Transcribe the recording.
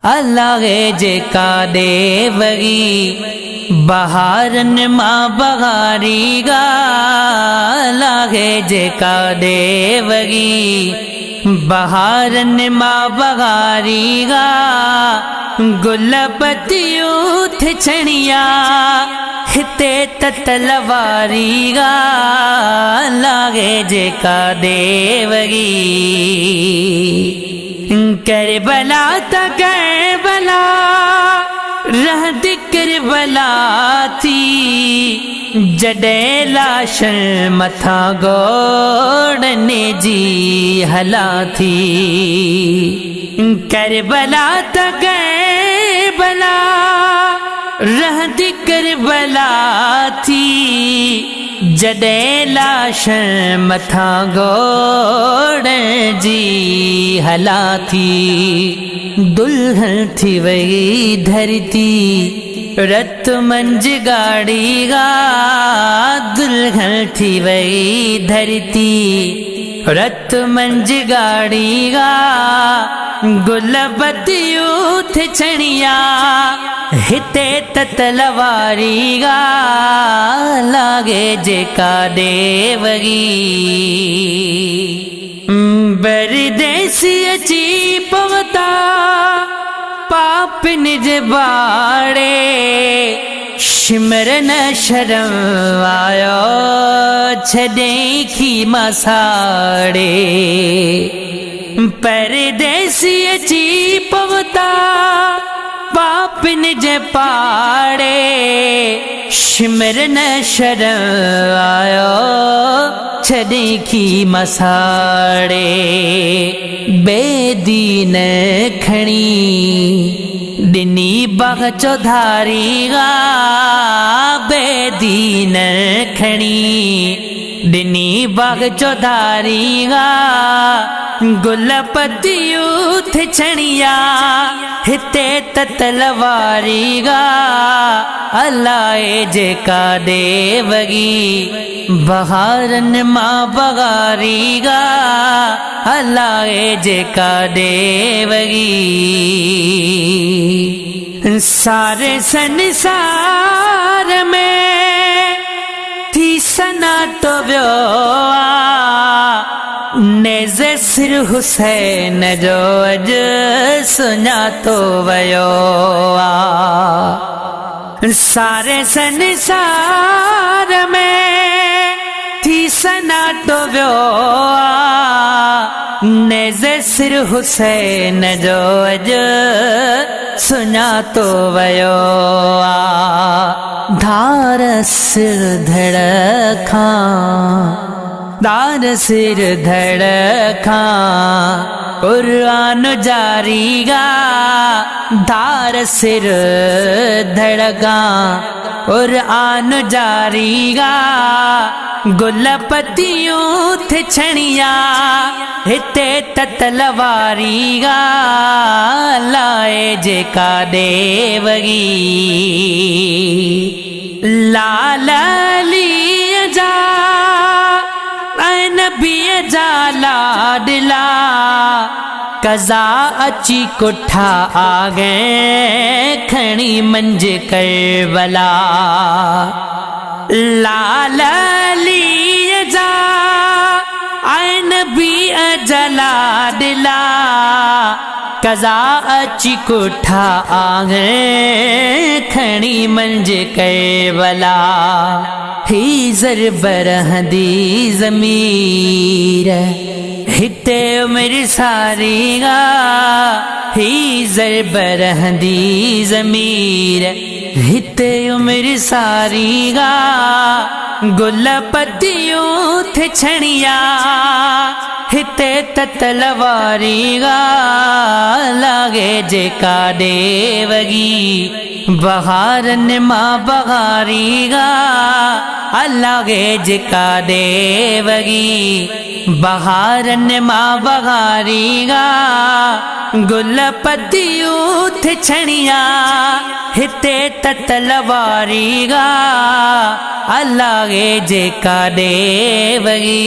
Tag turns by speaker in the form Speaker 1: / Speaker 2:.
Speaker 1: अल्लाह जेका देवगी बहारन मां बहारीगा। अल्लाह जेका देवगी बहारन मां बहारीगा। गुल पतियूं थिछणिया हिते तलवारीगा। अल्लाह जेका देवगी करबला त करबला रहद करबला थी। जॾहिं लाशर मथा गोड़ने जी हला थी। करबला त करबला रहद करबला थी। जॾहिं लाशर मथा गोड़ जी हला थी। दुल्हन थी वई धरती रत मंझ गाड़ी गा। दुल्हन थी वई धरती रत मंझ गाड़ी गा। गुल बतियूं थिछणिया हिते तलवारी गा। लागे जेका देवगी परदेसी अची पवता पाप निज बाड़े। सिमरन शर्म आयो छॾे खी मसाड़े। परदेसी अची पवता पाप निज पाड़े। सिमरन शर्म आयो छॾे खी मसाड़े। बेदीन खणी ॾिनी बाग चौधारी गा। बेदीन खणी ॾिनी बाग चौधारी गा। गुल पतियूं थिछणिया हिते तलवारी गा। अल्लाह जेका देवगी बहारन मां बहारी गा। अल्लाह जेका देवगी सारे संसार में थी सना तो व्यो नेज़े सिर हुसैन जो अज सुञातो वयो। सारे संसार में थी सना तो व्यो नेज़े सिर हुसैन जो अज सुञातो वयो। धार सिर धड़ खां दार सिर धड़ खां कुरान जारी गा। धार सिर धड़गा कुरान जारी गा। गुल पतियूं थिछणिया हिते तलवारी गा। लाए जेका देवगी लाल अली जा नबी जा लाडला। कज़ा अची कुठा आ गए खणी मंझ करबला। लाल अली जा नबी जा लाडला। कज़ा अची कुठा आ गए खणी मंझ करबला। ही ज़रब रहंदी ज़मीर हिते उमिर सारी गा। ही ज़रब रहंदी ज़मीर हिते उमिर सारी गा। गुल पतियूं थिछणिया हिते तलवारी गा। लागे जेका देवगी बहारन मां बहारी गा। अल्लाह जेका देवगी बहारन मां बहारी गा। गुल पतियूं थिछणिया हिते तलवारी गा। अल्लाह जेका देवगी